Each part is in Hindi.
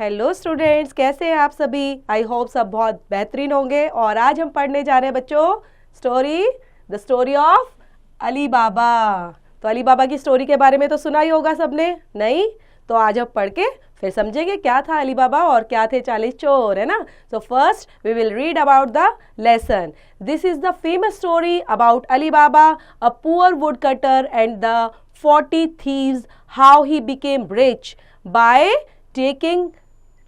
हेलो स्टूडेंट्स, कैसे हैं आप सभी। आई होप सब बहुत बेहतरीन होंगे। और आज हम पढ़ने जा रहे हैं बच्चों द स्टोरी ऑफ अली बाबा। तो अली बाबा की स्टोरी के बारे में तो सुना ही होगा सबने, नहीं? तो आज हम पढ़ के फिर समझेंगे क्या था अली बाबा और क्या थे 40 चोर, है ना। So first we will read about the lesson. This is the famous story about Ali Baba, a poor wood cutter and the 40 thieves, how he became rich by taking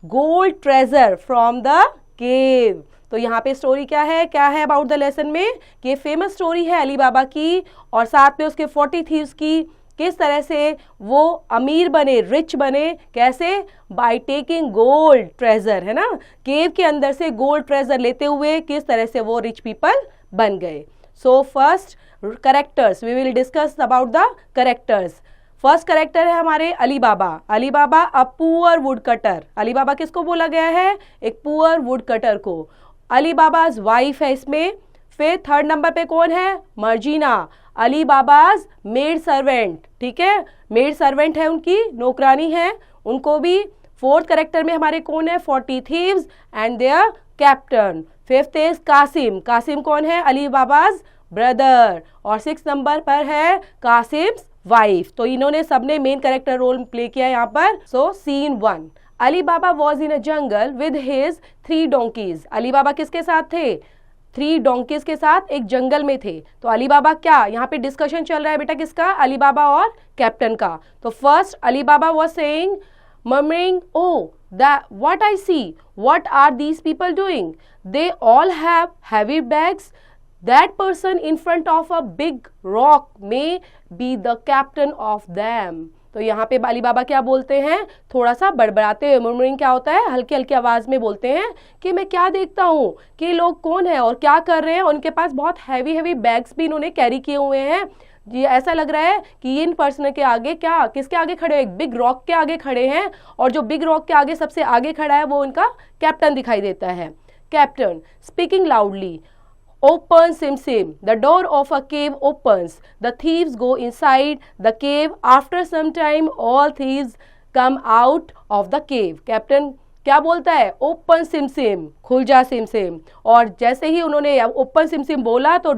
gold treasure from the cave। तो यहाँ पे स्टोरी क्या है अबाउट द लेसन में कि ये फेमस स्टोरी है अली बाबा की और साथ में उसके 40 थीव्स की। किस तरह से वो अमीर बने, रिच बने, कैसे? बाय टेकिंग गोल्ड ट्रेजर, है ना। केव के अंदर से गोल्ड ट्रेजर लेते हुए किस तरह से वो रिच पीपल बन गए। So first characters, we will discuss about the characters. First character है हमारे Ali Baba. Ali Baba a poor wood cutter. Ali Baba किसको बोला गया है? एक पुअर वुड कटर को। अली बाबाज वाइफ है इसमें। फिर थर्ड नंबर पे कौन है? Morgiana, Ali Baba's maid servant. ठीक है, मेड सर्वेंट है, उनकी नौकरानी है, उनको भी। फोर्थ करेक्टर में हमारे कौन है? 40 thieves and their captain. Fifth is Kasim. Kasim कौन है? Ali Baba's brother. और 6 नंबर पर है कासिम्स वाइफ। तो इन्होंने सबने मेन कैरेक्टर रोल प्ले किया यहाँ पर। So scene 1, Ali Baba was in a jungle with his 3 donkeys। Ali Baba किसके साथ थे? 3 donkeys के साथ एक जंगल में थे। तो अली बाबा क्या, यहाँ पे डिस्कशन चल रहा है बेटा किसका? अली बाबा और कैप्टन का। तो first Ali Baba was saying, murmuring, oh, what I see, what are these people doing? They all have heavy bags. That person in front of a big rock may be the captain of them। तो यहाँ पे अली बाबा क्या बोलते हैं? थोड़ा सा बड़बड़ाते हुए, murmuring क्या होता है? हल्की हल्की आवाज में बोलते हैं कि मैं क्या देखता हूँ कि लोग कौन है और क्या कर रहे हैं। उनके पास बहुत हैवी बैग्स भी इन्होंने कैरी किए हुए हैं। ये ऐसा लग रहा है कि इन पर्सन के आगे क्या, किसके आगे खड़े हैं? एक बिग रॉक के आगे खड़े हैं। और जो बिग रॉक के आगे सबसे आगे खड़ा है वो उनका कैप्टन दिखाई देता है। Captain speaking loudly, open sim sim, the door of a cave opens, the thieves go inside the cave, after some time all thieves come out of the cave। Captain क्या बोलता है? ओपन सिम सिम, खुल जा सिम सिम। और जैसे ही उन्होंने ओपन सिम सिम बोला तो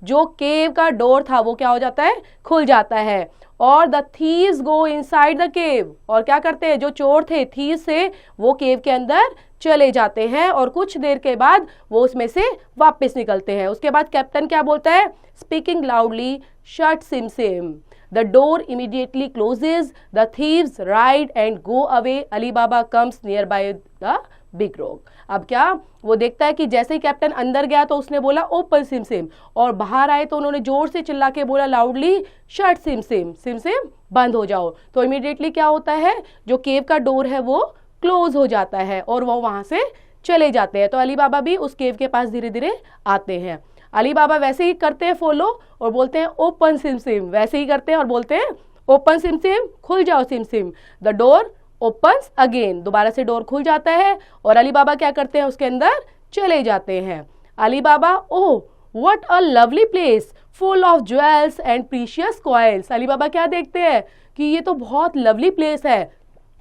जो केव का डोर था वो क्या हो जाता है? खुल जाता है। और the thieves go inside the cave, और क्या करते हैं? जो चोर थे थीव्स से, वो केव के अंदर चले जाते हैं और कुछ देर के बाद वो उसमें से वापस निकलते हैं। उसके बाद कैप्टन क्या बोलता है? Speaking loudly, shut sim sim, the door immediately closes, the thieves ride and go away, Ali Baba comes near by the big rock. अब क्या वो देखता है कि जैसे ही कैप्टन अंदर गया तो उसने बोला ओपन सिम सिम, और बाहर आए तो उन्होंने जोर से चिल्ला के बोला loudly, shut sim SIM, SIM SIM बंद हो जाओ। तो इमीडिएटली क्या होता है? जो केव का डोर है वो क्लोज हो जाता है और वो वहां से चले जाते हैं। तो अली बाबा भी उस केव के पास धीरे धीरे आते हैं। अली बाबा वैसे ही करते हैं फॉलो और बोलते हैं ओपन सिम सिम, वैसे ही करते हैं और बोलते हैं ओपन सिम सिम, खुल जाओ SIM sim. The door opens again, दोबारा से डोर खुल जाता है और अली बाबा क्या करते हैं? उसके अंदर चले जाते हैं। Ali Baba, oh what a lovely place full of jewels and precious coins. Ali Baba क्या देखते हैं कि ये तो बहुत लवली प्लेस है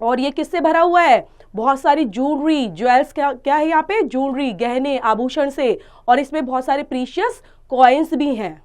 और ये किससे भरा हुआ है? बहुत सारी ज्वेलरी, ज्वेल्स क्या है यहाँ पे? ज्वेलरी, गहने, आभूषण से, और इसमें बहुत सारे प्रीशियस कॉइन्स भी हैं।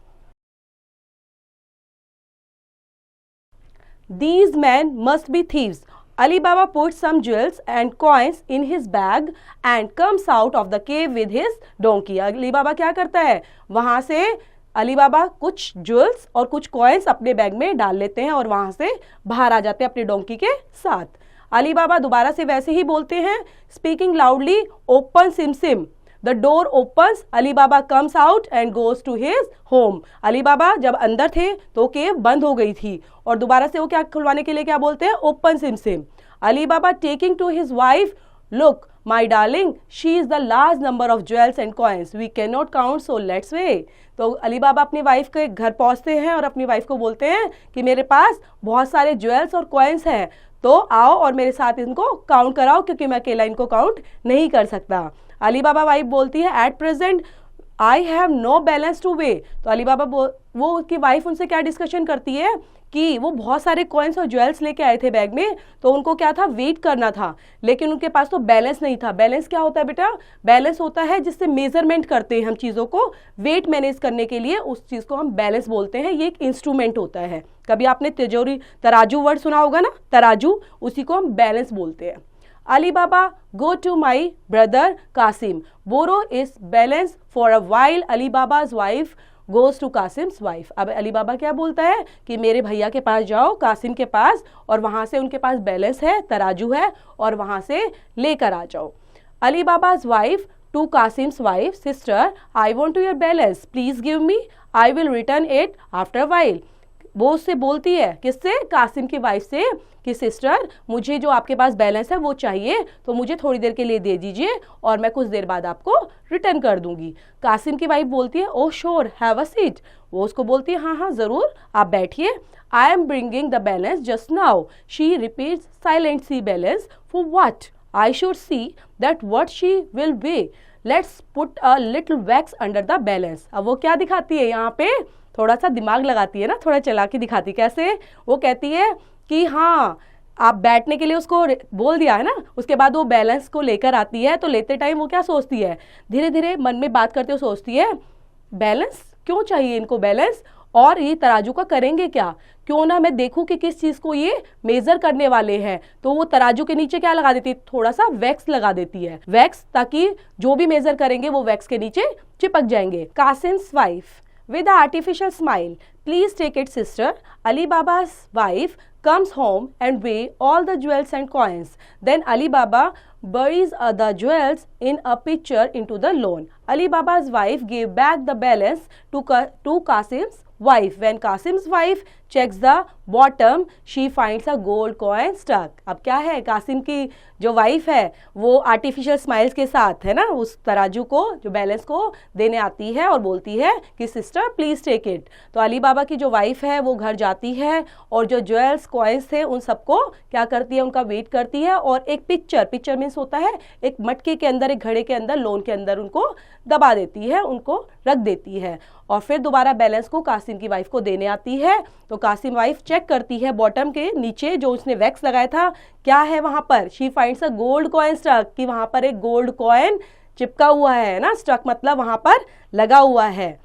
These men must be thieves। Ali Baba puts some jewels and coins in his bag and comes out of the cave with his donkey। Ali Baba क्या करता है? वहां से अली बाबा कुछ ज्वेल्स और कुछ कॉइन्स अपने बैग में डाल लेते हैं और वहां से बाहर आ जाते हैं अपने डोंकी के साथ। अली बाबा दोबारा से वैसे ही बोलते हैं, speaking loudly, open sim sim, the door opens, Ali Baba comes out and goes to his home. Ali Baba जब अंदर थे तो केव बंद हो गई थी और दोबारा से वो क्या खुलवाने के लिए क्या बोलते हैं? Open sim sim. Ali Baba taking to his wife, look my darling, she is the large number of jewels and coins, we can not count, so let's weigh. तो अली बाबा अपनी वाइफ के घर पहुंचते हैं और अपनी वाइफ को बोलते हैं कि मेरे पास बहुत सारे ज्वेल्स और कॉइन्स हैं, तो आओ और मेरे साथ इनको काउंट कराओ क्योंकि मैं अकेला इनको काउंट नहीं कर सकता। अली बाबा वाइफ बोलती है, at present I have no balance to weigh. तो अली बाबा वो उसकी वाइफ उनसे क्या डिस्कशन करती है कि वो बहुत सारे कॉइन्स और ज्वेल्स लेके आए थे बैग में, तो उनको क्या था, वेट करना था, लेकिन उनके पास तो बैलेंस नहीं था। बैलेंस क्या होता है बेटा? बैलेंस होता है जिससे मेजरमेंट करते हैं हम चीज़ों को, वेट मैनेज करने के लिए उस चीज़ को हम बैलेंस बोलते हैं। ये एक इंस्ट्रूमेंट होता है। कभी आपने तराजू वर्ड सुना होगा ना, तराजू, उसी को हम बैलेंस बोलते हैं। Ali Baba go to my brother Qasim, borrow is balance for a while Ali Baba's wife goes to Qasim's wife। अब अली बाबा क्या बोलता है कि मेरे भैया के पास जाओ, कासिम के पास, और वहाँ से उनके पास बैलेंस है, तराजू है, और वहाँ से लेकर आ जाओ। Ali बाबा's wife to Qasim's wife, sister I want your balance, please give me, I will return it after a while। वो उससे बोलती है, किससे? कासिम की वाइफ से, कि सिस्टर मुझे जो आपके पास बैलेंस है वो चाहिए, तो मुझे थोड़ी देर के लिए दे दीजिए और मैं कुछ देर बाद आपको रिटर्न कर दूंगी। कासिम की वाइफ बोलती है, ओ श्योर, हैव अ सीट। वो उसको बोलती है, हाँ हाँ ज़रूर, आप बैठिए। I am bringing the balance just now. She repeats silently, balance for what? I should see that what she will way, let's put a little wax under the balance. अब वो क्या दिखाती है यहाँ पे? थोड़ा सा दिमाग लगाती है ना, थोड़ा चालाकी दिखाती। कैसे? वो कहती है कि हाँ, आप बैठने के लिए उसको बोल दिया है ना, उसके बाद वो बैलेंस को लेकर आती है। तो लेते टाइम वो क्या सोचती है, धीरे धीरे मन में बात करते हुए सोचती है, बैलेंस क्यों चाहिए इनको बैलेंस, और ये तराजू का करेंगे क्या? क्यों ना मैं देखूं कि किस चीज़ को ये मेजर करने वाले हैं। तो वो तराजू के नीचे क्या लगा देती है? थोड़ा सा वैक्स लगा देती है, वैक्स, ताकि जो भी मेजर करेंगे वो वैक्स के नीचे चिपक जाएंगे। कासिम्स wife with an artificial smile, please take it sister। Ali Baba's wife comes home and weigh all the jewels and coins, then Ali Baba buries the jewels in a pitcher into the lawn। Ali Baba's wife gave back the balance to Qasim's wife। When Qasim's wife checks the bottom, she finds a gold coin stuck। अब क्या है, कासिम की जो वाइफ है वो आर्टिफिशियल स्माइल्स के साथ है ना, उस तराजू को, जो बैलेंस को देने आती है और बोलती है कि सिस्टर प्लीज टेक इट। तो अली बाबा की जो वाइफ है वो घर जाती है और जो ज्वेल्स कॉइन्स थे उन सबको क्या करती है, उनका वेट करती है, और एक पिक्चर मीन्स होता है एक मटके के अंदर, एक घड़े के अंदर, लोन के अंदर उनको दबा देती है, उनको रख देती है, और फिर दोबारा बैलेंस को कासिम की वाइफ को देने आती है। तो कासिम वाइफ चेक करती है बॉटम के नीचे जो उसने वैक्स लगाया था, क्या है वहां पर। She finds a gold coin stuck, कि वहां पर एक गोल्ड कॉइन चिपका हुआ है ना, स्टक मतलब वहां पर लगा हुआ है।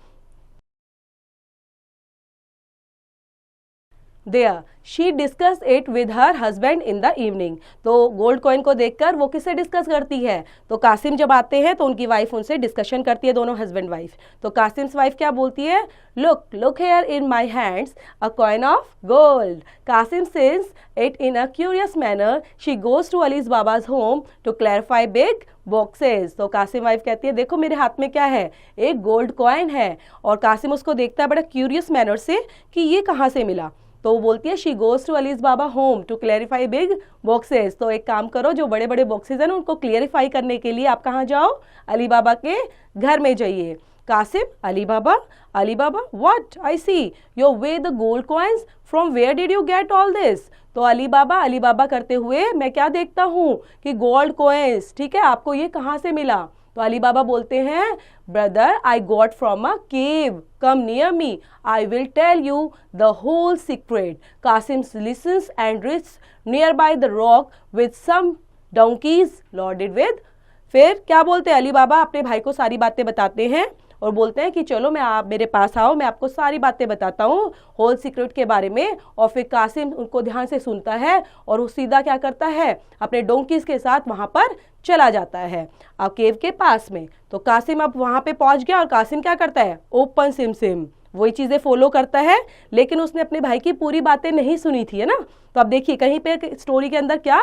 There she discuss it with her husband in the evening. तो गोल्ड कॉइन को देखकर वो किससे डिस्कस करती है? तो कासिम जब आते हैं तो उनकी वाइफ उनसे डिस्कशन करती है, दोनों हस्बैंड वाइफ। तो कासिम्स वाइफ क्या बोलती है, look here in my hands a coin of gold. Cassim says it in a curious manner. She goes to Ali's Baba's home to clarify big boxes. तो कासिम वाइफ कहती है, देखो मेरे हाथ में क्या है, एक गोल्ड कॉइन है, और कासिम उसको देखता है बड़ा क्यूरियस मैनर से कि ये कहाँ से मिला। तो वो बोलती है, she goes to Ali's Baba home to clarify big boxes. तो एक काम करो, जो बड़े बड़े बॉक्सेस हैं ना उनको क्लियरिफाई करने के लिए आप कहाँ जाओ, अली बाबा के घर में जाइए। Cassim, Ali Baba what, I see you weigh the gold coins, from where did you get all this. तो अली बाबा करते हुए मैं क्या देखता हूँ कि गोल्ड कॉइन्स, ठीक है, आपको ये कहाँ से मिला। तो अली बाबा बोलते हैं, brother I got from a cave, come near me, I will tell you the whole secret. Kasim listens and rides near by the rock with some donkeys loaded with. फिर क्या बोलते हैं, अली बाबा अपने भाई को सारी बातें बताते हैं और बोलते हैं कि चलो आप मेरे पास आओ, मैं आपको सारी बातें बताता हूँ होल सीक्रेट के बारे में। और फिर कासिम उनको ध्यान से सुनता है और वो सीधा क्या करता है, अपने डोंकीज के साथ वहां पर चला जाता है अब केव के पास में। तो कासिम अब वहां पे पहुंच गया और कासिम क्या करता है, ओपन सिम सिम वही चीजें फॉलो करता है, लेकिन उसने अपने भाई की पूरी बातें नहीं सुनी थी, है ना। तो अब देखिए कहीं पे स्टोरी के अंदर क्या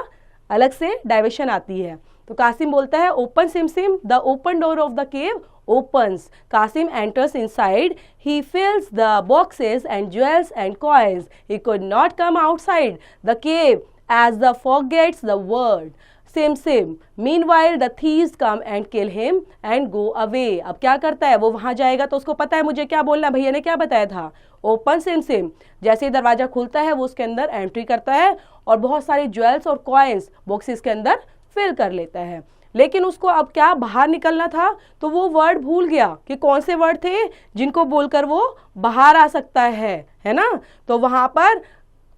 अलग से डाइवर्शन आती है। तो कासिम बोलता है, open sim sim, the open door of the cave opens। Qasim enters inside. He fills the boxes and jewels and coins. He could not come outside the cave as the fog gets the word. Sim Sim। Meanwhile the thieves come and kill him and go away। अब क्या करता है, वो वहां जाएगा तो उसको पता है मुझे क्या बोलना, भैया ने क्या बताया था, ओपन सिम सिम। जैसे ही दरवाजा खुलता है वो उसके अंदर एंट्री करता है और बहुत सारे ज्वेल्स और कॉइन्स बॉक्सेस के अंदर फिल कर लेता है। लेकिन उसको अब क्या बाहर निकलना था, तो वो वर्ड भूल गया कि कौन से वर्ड थे जिनको बोलकर वो बाहर आ सकता है ना। तो वहां पर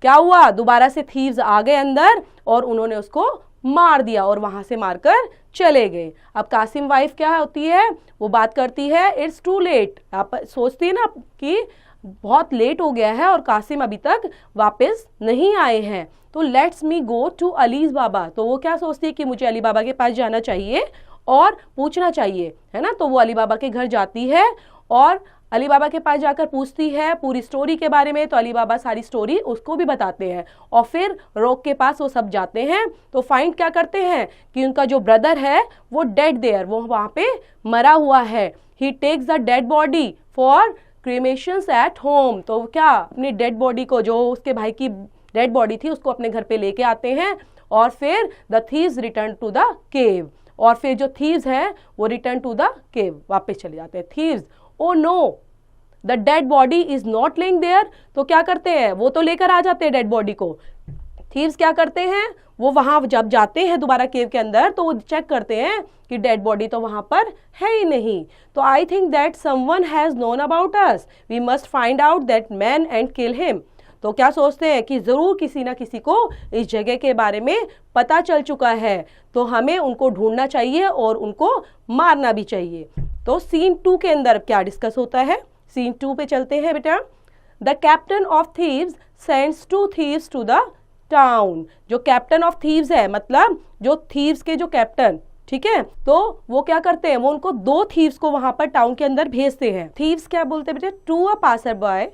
क्या हुआ, दोबारा से थीव्स आ गए अंदर और उन्होंने उसको मार दिया और वहां से मारकर चले गए। अब कासिम वाइफ क्या होती है, वो बात करती है इट्स टू लेट। आप सोचती है ना कि बहुत लेट हो गया है और कासिम अभी तक वापस नहीं आए हैं, तो let's me go to Ali's Baba. तो वो क्या सोचती है कि मुझे अली बाबा के पास जाना चाहिए और पूछना चाहिए, है ना। तो वो अली बाबा के घर जाती है और अली बाबा के पास जाकर पूछती है पूरी स्टोरी के बारे में। तो अली बाबा सारी स्टोरी उसको भी बताते हैं और फिर रोक के पास वो सब जाते हैं। तो फाइंड क्या करते हैं कि उनका जो ब्रदर है वो डेड देयर, वो वहां पे मरा हुआ है। He takes the dead body for cremations at home. तो क्या अपनी डेड बॉडी को, जो उसके भाई की डेड बॉडी थी, उसको अपने घर पे लेके आते हैं और फिर the thieves return to the cave. और फिर जो थीव्स हैं वो रिटर्न टू द केव, वापस चले जाते हैं। Thieves, oh no the dead body is not lying there. तो क्या करते हैं, वो तो लेकर आ जाते हैं डेड बॉडी को। थीव्स क्या करते हैं, वो वहां जब जाते हैं दोबारा केव के अंदर तो वो चेक करते हैं कि डेड बॉडी तो वहां पर है ही नहीं। तो I think that someone has known about us, we must find out that man and kill him. तो क्या सोचते हैं कि जरूर किसी ना किसी को इस जगह के बारे में पता चल चुका है, तो हमें उनको ढूंढना चाहिए और उनको मारना भी चाहिए। तो सीन 2 के अंदर क्या डिस्कस होता है, सीन 2 पे चलते हैं बेटा। The captain of thieves sends 2 thieves to the town. जो कैप्टन ऑफ थीव्स है, मतलब जो थीव्स के जो कैप्टन, ठीक है, तो वो क्या करते हैं, वो उनको 2 थीव्स को वहां पर टाउन के अंदर भेजते हैं। थीव्स क्या बोलते हैं बेटा, to a passer boy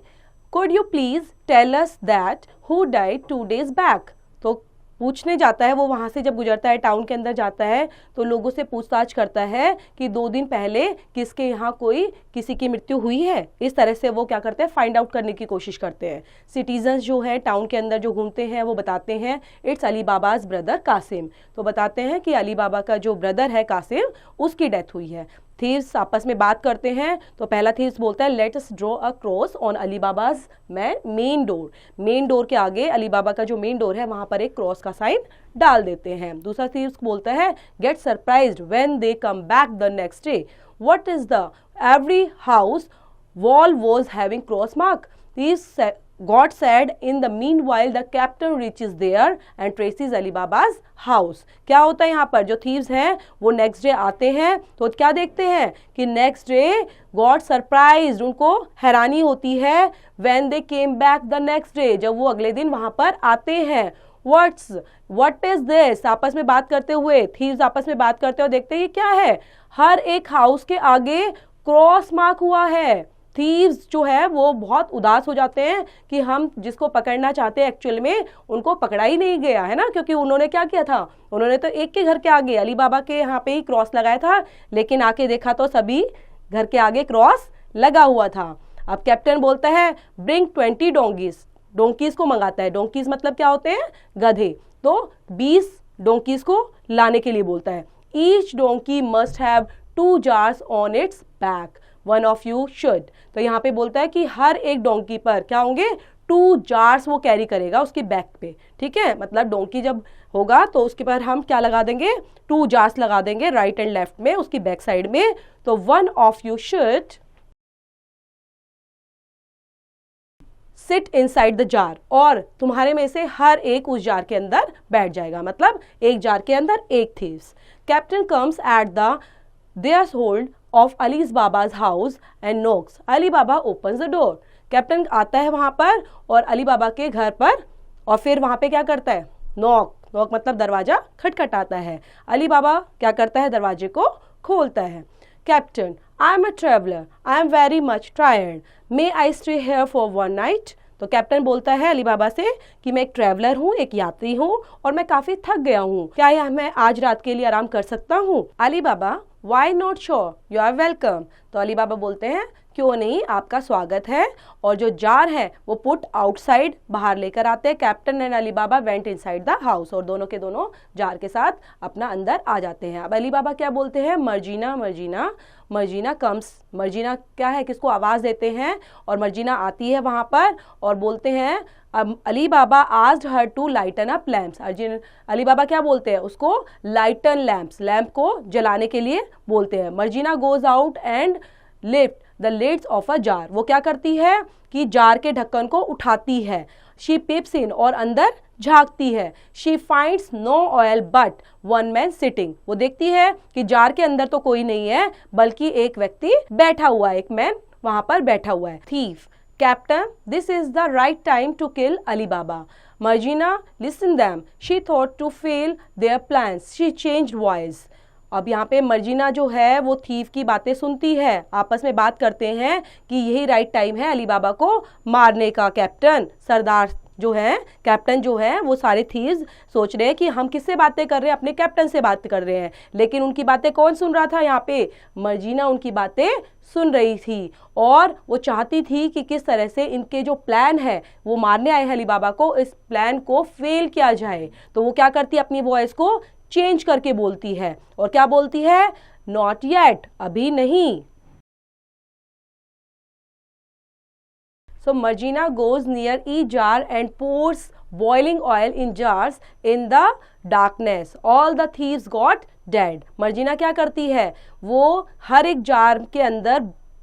could you please tell us that who died 2 days back। तो पूछने जाता है वो, वहां से जब गुजरता है टाउन के अंदर जाता है तो लोगों से पूछताछ करता है कि 2 दिन पहले किसके यहाँ कोई किसी की मृत्यु हुई है। इस तरह से वो क्या करते हैं, फाइंड आउट करने की कोशिश करते हैं। सिटीजन्स जो है टाउन के अंदर जो घूमते हैं वो बताते हैं it's Ali Baba's brother Qasim. तो बताते हैं कि अली बाबा का जो ब्रदर है कासिम, उसकी डेथ हुई है। थीव्स आपस में बात करते हैं। तो पहला थीव्स बोलता है let us draw a cross on Ali Baba's main door. Main door के आगे अली बाबा का जो मेन डोर है वहां पर एक क्रॉस का साइन डाल देते हैं। दूसरा थीव्स बोलता है get surprised when they come back the next day. What is the every house wall was having cross mark. Thieves God said in the meanwhile the captain reaches there and traces Ali Baba's house। क्या होता है यहाँ पर, जो thieves हैं वो नेक्स्ट डे आते हैं तो क्या देखते हैं कि नेक्स्ट डे गॉड सरप्राइज, उनको हैरानी होती है when they came back the next day, जब वो अगले दिन वहां पर आते हैं। what is this, आपस में बात करते हुए, thieves आपस में बात करते हुए देखते हैं ये क्या है, हर एक हाउस के आगे क्रॉस मार्क हुआ है। थीव्स जो है वो बहुत उदास हो जाते हैं कि हम जिसको पकड़ना चाहते हैं एक्चुअल में उनको पकड़ा ही नहीं गया है ना, क्योंकि उन्होंने क्या किया था, उन्होंने तो एक के घर के आगे अली बाबा के यहाँ पे ही क्रॉस लगाया था, लेकिन आके देखा तो सभी घर के आगे क्रॉस लगा हुआ था। अब कैप्टन बोलता है ब्रिंग 20 डोंकीज, डोंकीज को मंगाता है। डोंकीज मतलब क्या होते हैं, गधे। तो 20 डोंकीज को लाने के लिए बोलता है। Each donkey must have 2 jars on it's back, one of you should. तो यहाँ पे बोलता है कि हर एक डोंकी पर क्या होंगे, 2 jars वो कैरी करेगा उसकी बैक पे, ठीक है। मतलब डोंकी जब होगा तो उसके पर हम क्या लगा देंगे, 2 jars लगा देंगे राइट एंड लेफ्ट में उसकी बैक साइड में। तो one of you should seat inside the jar, और तुम्हारे में से हर एक उस जार के अंदर बैठ जाएगा, मतलब एक जार के अंदर एक thieves. Captain comes at the threshold of Ali's Baba's house and knocks. Ali Baba opens the door. Captain आता है वहां पर और अली बाबा के घर पर, और फिर वहां पे क्या करता है, नॉक मतलब दरवाजा खटखटाता है। अली बाबा क्या करता है, दरवाजे को खोलता है। Captain I am a traveller, I am very much tired, may I stay here for 1 night। तो कैप्टन बोलता है अली बाबा से कि मैं एक ट्रैवलर हूँ, एक यात्री हूँ और मैं काफी थक गया हूँ, क्या मैं आज रात के लिए आराम कर सकता हूँ। Ali Baba why not sure, you are welcome. तो अली बाबा बोलते हैं क्यों नहीं, आपका स्वागत है। और जो जार है वो पुट आउटसाइड, बाहर लेकर आते हैं। Captain and Ali Baba went inside the house, और दोनों के दोनों जार के साथ अपना अंदर आ जाते हैं। अब अली बाबा क्या बोलते हैं, मर्जीना मर्जीना मर्जीना कम्स। मर्जीना क्या है, किसको आवाज़ देते हैं, और मर्जीना आती है वहाँ पर और बोलते हैं Ali Baba asked her to lighten up lamps. Ali Baba क्या बोलते हैं, उसको लाइटन लैम्प्स, लैम्प को जलाने के लिए बोलते हैं। Marjina goes out and lift the lids of a jar. वो क्या करती है कि जार के ढक्कन को उठाती है। शी पिप्स इन, और अंदर झांकती है। She finds no oil but one man sitting. वो देखती है कि जार के अंदर तो कोई नहीं है, बल्कि एक व्यक्ति बैठा हुआ है, एक मैन वहां पर बैठा हुआ है। Thief, captain this is the right time to kill Ali Baba. Marjina listen them, she thought to fail their plans, she changed voice. अब यहाँ पे मर्जीना जो है वो थीफ की बातें सुनती है, आपस में बात करते हैं कि यही राइट टाइम है अली बाबा को मारने का। कैप्टन, सरदार जो है, कैप्टन जो है, वो सारे थीव्स सोच रहे हैं कि हम किससे बातें कर रहे हैं, अपने कैप्टन से बात कर रहे हैं। लेकिन उनकी बातें कौन सुन रहा था, यहाँ पे मर्जीना उनकी बातें सुन रही थी, और वो चाहती थी कि किस तरह से इनके जो प्लान है, वो मारने आए अली बाबा को, इस प्लान को फेल किया जाए। तो वो क्या करती है, अपनी वॉइस को चेंज करके बोलती है, और क्या बोलती है, नॉट येट, अभी नहीं। So Margina goes near each jar and pours boiling oil in jars in the darkness. All the thieves got dead. Marjina क्या करती है, वो हर एक जार के अंदर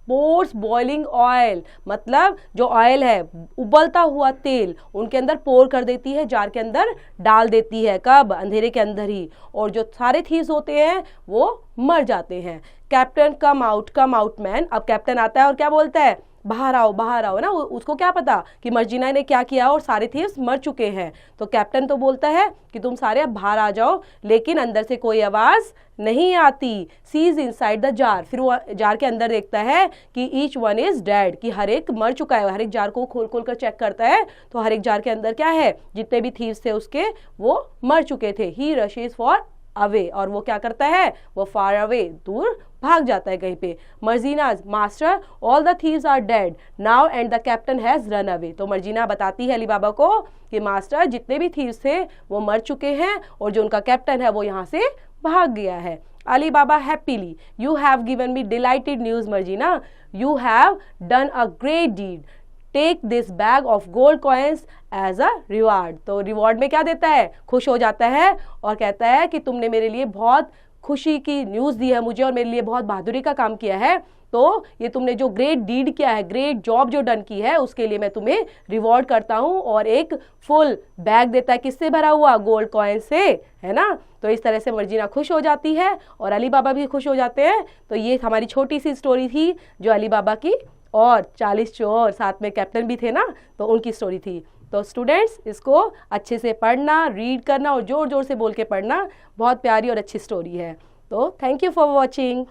पोर्स बॉइलिंग ऑयल, मतलब जो ऑयल है, उबलता हुआ तेल, उनके अंदर पोर कर देती है, जार के अंदर डाल देती है। कब, अंधेरे के अंदर ही। और जो सारे थीव्स होते हैं वो मर जाते हैं। Captain come out man. अब कैप्टन आता है और क्या बोलता है, बाहर आओ ना। उसको क्या पता कि मर्जीना ने क्या किया और सारे थीव्स मर चुके हैं। तो कैप्टन तो बोलता है कि तुम सारे अब बाहर आ जाओ, लेकिन अंदर से कोई आवाज़ नहीं आती। सीज इनसाइड द जार, फिर वो जार के अंदर देखता है कि ईच वन इज डेड, कि हर एक मर चुका है। हर एक जार को खोल कर चेक करता है, तो हर एक जार के अंदर क्या है, जितने भी थीव्स थे उसके, वो मर चुके थे। ही रशेस फॉर अवे, और वो क्या करता है, वो फार अवे, दूर भाग जाता है कहीं पे। Marjina's master all the thieves are dead now and the captain has run away. तो मर्जीना बताती है अली बाबा को कि मास्टर, जितने भी थीव्स थे वो मर चुके हैं, और जो उनका कैप्टन है वो यहाँ से भाग गया है। Ali Baba happily, you have given me delighted news Marjina, you have done a great deed, take this bag of gold coins as a reward. तो रिवॉर्ड में क्या देता है, खुश हो जाता है और कहता है कि तुमने मेरे लिए बहुत खुशी की न्यूज़ दी है मुझे, और मेरे लिए बहुत बहादुरी का काम किया है, तो ये तुमने जो ग्रेट डीड किया है, ग्रेट जॉब जो डन की है, उसके लिए मैं तुम्हें रिवॉर्ड करता हूँ। और एक फुल बैग देता है, किससे भरा हुआ, गोल्ड कॉइन से, है ना। तो इस तरह से मर्जीना खुश हो जाती है और अली बाबा भी खुश हो जाते हैं। तो ये हमारी छोटी सी स्टोरी थी जो अली बाबा की, और 40 चोर, साथ में कैप्टन भी थे ना, तो उनकी स्टोरी थी। तो स्टूडेंट्स, इसको अच्छे से पढ़ना, रीड करना और जोर जोर से बोल के पढ़ना। बहुत प्यारी और अच्छी स्टोरी है। तो थैंक यू फॉर वॉचिंग।